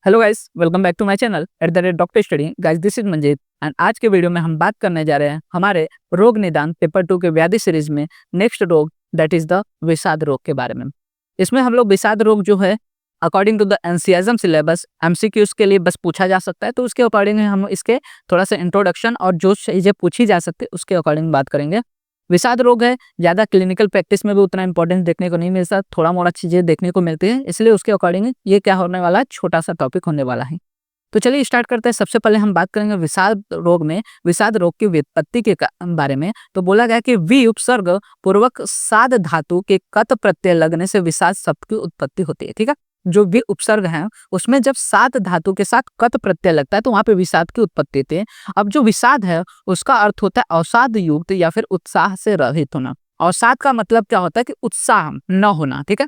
Hello guys, welcome back to my channel @Doctor Study. Guys, this is Manjeet and आज के video में हम बात करने जा रहे हैं हमारे रोग निदान पेपर 2 के व्याधि सीरीज में नेक्स्ट रोग दैट इज द विषाद रोग के बारे में। इसमें हम लोग विषाद रोग जो है according to the NCERT syllabus MCQs के लिए बस पूछा जा सकता है, तो उसके अकॉर्डिंग हम इसके थोड़ा सा इंट्रोडक्शन और जो चीजें पूछी जा सकती है उसके अकॉर्डिंग बात करेंगे। विषाद रोग है, ज़्यादा क्लिनिकल प्रैक्टिस में भी उतना इंपॉर्टेंस देखने को नहीं मिलता, थोड़ा मोड़ा चीज़ें देखने को मिलती है, इसलिए उसके अकॉर्डिंग ये क्या होने वाला है, छोटा सा टॉपिक होने वाला है। तो चलिए स्टार्ट करते हैं। सबसे पहले हम बात करेंगे विषाद रोग में विषाद रोग की व्युत्पत्ति के बारे में। तो बोला गया कि वि उपसर्ग पूर्वक साध धातु के कत प्रत्यय लगने से विषाद शब्द की उत्पत्ति होती है। ठीक है, जो वि उपसर्ग है उसमें जब सात धातु के साथ कत प्रत्यय लगता है तो वहां पे विषाद की उत्पत्ति होती है। अब जो विषाद है उसका अर्थ होता है अवसाद युक्त या फिर उत्साह से रहित होना। अवसाद का मतलब क्या होता है कि उत्साह न होना। ठीक है,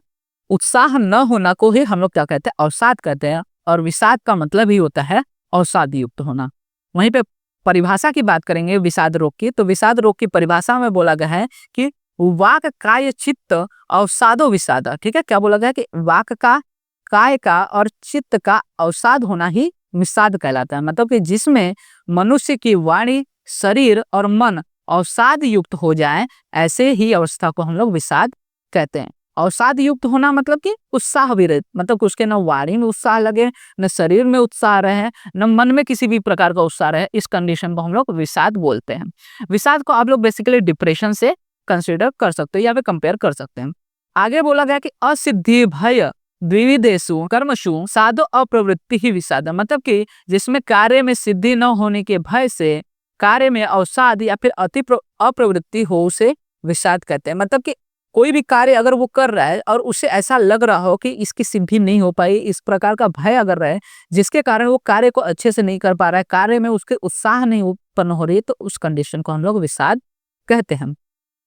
उत्साह न होना को ही हम लोग क्या कहते हैं, अवसाद कहते हैं, और विषाद का मतलब ही होता है अवसाद युक्त होना। वहीं पे परिभाषा की बात करेंगे विषाद रोग की, तो विषाद रोग की परिभाषा में बोला गया है कि वाक काय चित्त अवसादो विषाद। ठीक है, क्या बोला गया कि वाक का, काय का और चित्त का अवसाद होना ही विषाद कहलाता है। मतलब कि जिसमें मनुष्य की वाणी, शरीर और मन अवसाद युक्त हो जाए, ऐसे ही अवस्था को हम लोग विषाद कहते हैं। अवसाद युक्त होना मतलब कि उत्साह विरहित, मतलब उसके न वाणी में उत्साह लगे, न शरीर में उत्साह रहे, न मन में किसी भी प्रकार का उत्साह रहे, इस कंडीशन को हम लोग विषाद बोलते हैं। विषाद को आप लोग बेसिकली डिप्रेशन से कंसिडर कर सकते हैं या फिर कंपेयर कर सकते हैं। आगे बोला गया कि असिद्धि भय द्विविधेषु कर्मशु साधो अप्रवृत्ति ही विषाद। मतलब कि जिसमें कार्य में सिद्धि न होने के भय से कार्य में अवसाद या फिर अप्रवृत्ति हो उसे विषाद कहते हैं। मतलब कि कोई भी कार्य अगर वो कर रहा है और उसे ऐसा लग रहा हो कि इसकी सिद्धि नहीं हो पाई, इस प्रकार का भय अगर रहे जिसके कारण वो कार्य को अच्छे से नहीं कर पा रहा है, कार्य में उसके उत्साह नहीं उत्पन्न हो रही है, तो उस कंडीशन को हम लोग विषाद कहते हैं।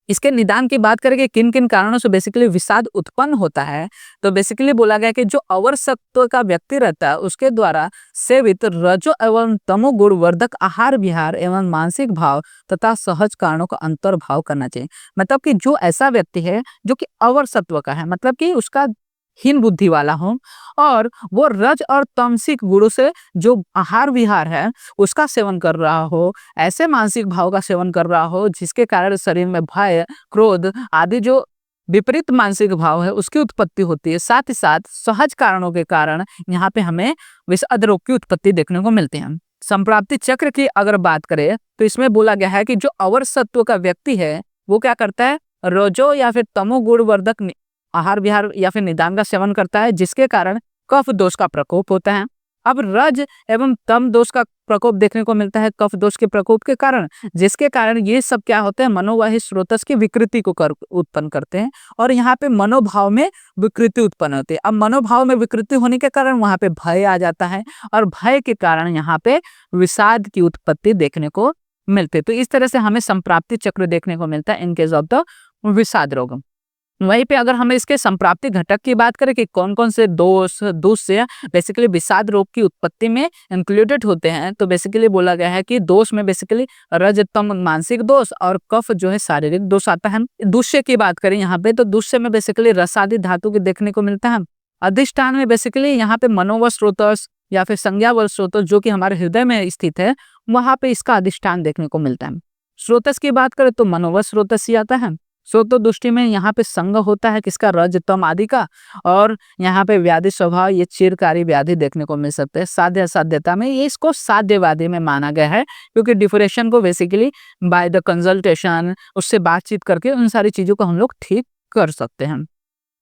इसके निदान की बात करें कि किन किन कारणों से बेसिकली विषाद उत्पन्न होता है, तो बेसिकली बोला गया कि जो अवर सत्व का व्यक्ति रहता है उसके द्वारा सेवित रजो एवं तमो गुण वर्धक आहार विहार एवं मानसिक भाव तथा सहज कारणों का अंतर्भाव करना चाहिए। मतलब कि जो ऐसा व्यक्ति है जो कि अवर सत्व का है, मतलब कि उसका हीन बुद्धि वाला हो और वो रज और तमसिक गुणों से जो आहार विहार है उसका सेवन कर रहा हो, ऐसे मानसिक भाव का सेवन कर रहा हो जिसके कारण शरीर में भय, क्रोध आदि जो विपरीत मानसिक भाव है उसकी उत्पत्ति होती है। साथ ही साथ सहज कारणों के कारण यहाँ पे हमें विषाद रोग की उत्पत्ति देखने को मिलती है। संप्राप्ति चक्र की अगर बात करें तो इसमें बोला गया है कि जो अवर सत्व का व्यक्ति है वो क्या करता है, रजो या फिर तमो गुण वर्धक आहार विहार या फिर निदान का सेवन करता है, जिसके कारण कफ दोष का प्रकोप होता है। अब रज एवं तम दोष का प्रकोप देखने को मिलता है कफ दोष के प्रकोप के कारण, जिसके कारण ये सब क्या होते हैं, मनोवाही स्रोतस की विकृति को उत्पन्न करते हैं और यहाँ पे मनोभाव में विकृति उत्पन्न होती है। अब मनोभाव में विकृति होने के कारण वहां पे भय आ जाता है और भय के कारण यहाँ पे विषाद की उत्पत्ति देखने को मिलती है। तो इस तरह से हमें संप्राप्ति चक्र देखने को मिलता है इन केस ऑफ द विषाद रोग। वहीं पे अगर हम इसके संप्राप्ति घटक की बात करें कि कौन कौन से दोष से बेसिकली विषाद रोग की उत्पत्ति में इंक्लूडेड होते हैं, तो बेसिकली बोला गया है कि दोष में बेसिकली रजतम मानसिक दोष और कफ जो है शारीरिक दोष आता है। दुष्य की बात करें यहाँ पे तो दुष्य में बेसिकली रस आदि धातु की देखने को मिलता है। अधिष्ठान में बेसिकली यहाँ पे मनोवश स्रोतस या फिर संज्ञावल स्रोतस जो कि हमारे हृदय में स्थित है वहां पे इसका अधिष्ठान देखने को मिलता है। स्रोतस की बात करें तो मनोवश स्रोतस ही आता है। स्रोत दृष्टि में यहाँ पे संग होता है किसका, रजतम आदि का, और यहाँ पे व्याधि स्वभाव ये चिरकारी व्याधि देखने को मिल सकते हैं। साध्य असाध्यता में ये इसको साध्यवादी में माना गया है क्योंकि डिफरेंशिएशन को बेसिकली बाय द कंसल्टेशन उससे बातचीत करके उन सारी चीजों को हम लोग ठीक कर सकते हैं।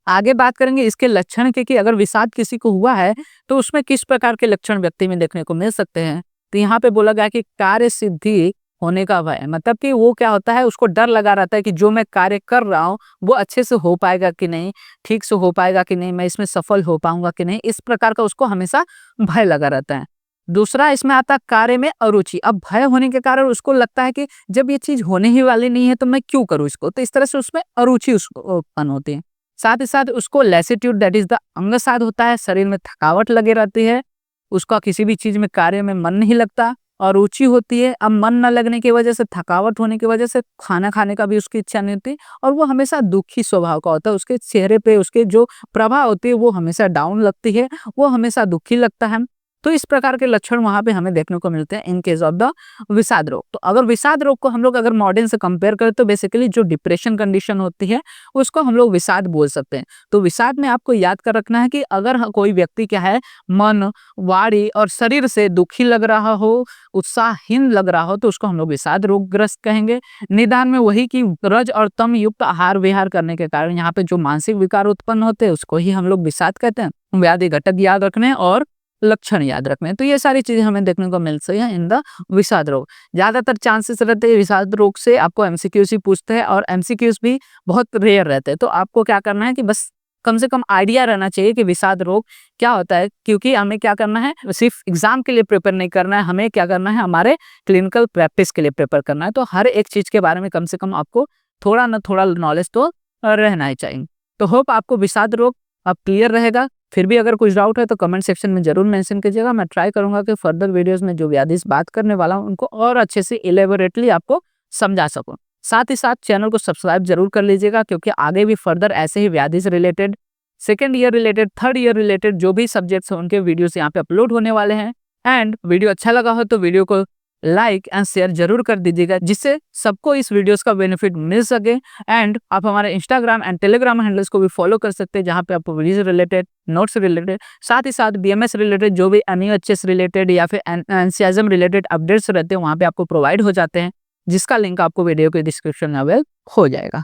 आगे बात करेंगे इसके लक्षण के कि अगर विषाद किसी को हुआ है तो उसमें किस प्रकार के लक्षण व्यक्ति में देखने को मिल सकते हैं। तो यहाँ पे बोला गया कि कार्य सिद्धि होने का भय, मतलब कि वो क्या होता है, उसको डर लगा रहता है कि जो मैं कार्य कर रहा हूँ वो अच्छे से हो पाएगा कि नहीं, ठीक से हो पाएगा कि नहीं, मैं इसमें सफल हो पाऊंगा कि नहीं, इस प्रकार का उसको हमेशा भय लगा रहता है। दूसरा इसमें आता है कार्य में अरुचि। अब भय होने के कारण उसको लगता है कि जब ये चीज होने ही वाली नहीं है तो मैं क्यों करूँ इसको, तो इस तरह से उसमें अरुचि उसको उत्पन्न होती है। साथ ही साथ उसको लैसिट्यूड दैट इज द अंगसाद होता है, शरीर में थकावट लगी रहती है, उसका किसी भी चीज में कार्य में मन नहीं लगता और रुचि होती है। अब मन न लगने की वजह से, थकावट होने की वजह से खाना खाने का भी उसकी इच्छा नहीं होती और वो हमेशा दुखी स्वभाव का होता है। उसके चेहरे पे उसके जो प्रभा होती है वो हमेशा डाउन लगती है, वो हमेशा दुखी लगता है। तो इस प्रकार के लक्षण वहाँ पे हमें देखने को मिलते हैं इन केस ऑफ द विषाद रोग। तो अगर विषाद रोग को हम लोग अगर मॉडर्न से कंपेयर करें तो बेसिकली जो डिप्रेशन कंडीशन होती है उसको हम लोग विषाद बोल सकते हैं। तो विषाद में आपको याद कर रखना है कि अगर कोई व्यक्ति क्या है मन, वाणी और शरीर से दुखी लग रहा हो, उत्साहहीन लग रहा हो तो उसको हम लोग विषाद रोगग्रस्त कहेंगे। निदान में वही कि रज और तम युक्त आहार विहार करने के कारण यहाँ पे जो मानसिक विकार उत्पन्न होते हैं उसको ही हम लोग विषाद कहते हैं। व्याधि घटक याद रखने और लक्षण याद रखने, तो ये सारी चीजें हमें देखने को मिल सकती है इन द विषाद रोग। ज्यादातर चांसेस रहते हैं विषाद रोग से आपको एमसीक्यूज ही पूछते हैं और एमसीक्यूज भी बहुत रेयर रहते हैं। तो आपको क्या करना है कि बस कम से कम आइडिया रहना चाहिए कि विषाद रोग क्या होता है, क्योंकि हमें क्या करना है सिर्फ एग्जाम के लिए प्रिपेयर नहीं करना है, हमें क्या करना है हमारे क्लिनिकल प्रैक्टिस के लिए प्रिपेयर करना है। तो हर एक चीज के बारे में कम से कम आपको थोड़ा ना थोड़ा नॉलेज तो रहना ही चाहिए। तो होप आपको विषाद रोग अब क्लियर रहेगा। फिर भी अगर कुछ डाउट है तो कमेंट सेक्शन में जरूर मेंशन कीजिएगा। मैं ट्राई करूंगा कि फर्दर वीडियोस में जो व्याधि बात करने वाला हूं उनको और अच्छे से इलेबोरेटली आपको समझा सकूं। साथ ही साथ चैनल को सब्सक्राइब जरूर कर लीजिएगा, क्योंकि आगे भी फर्दर ऐसे ही व्याधि से related, second year related, third year related जो भी सब्जेक्ट्स हैं उनके वीडियोस यहाँ पे अपलोड होने वाले हैं। एंड वीडियो अच्छा लगा हो तो वीडियो को लाइक एंड शेयर जरूर कर दीजिएगा, जिससे सबको इस वीडियोस का बेनिफिट मिल सके। एंड आप हमारे इंस्टाग्राम एंड टेलीग्राम हैंडल्स को भी फॉलो कर सकते हैं, जहां पे आपको वीडियोस रिलेटेड, नोट्स रिलेटेड, साथ ही साथ बीएमएस रिलेटेड जो भी एमयूएचएस रिलेटेड या फिर एनसीएजम रिलेटेड अपडेट्स रहते हैं वहां पे आपको प्रोवाइड हो जाते हैं, जिसका लिंक आपको वीडियो के डिस्क्रिप्शन में अवेलेबल हो जाएगा।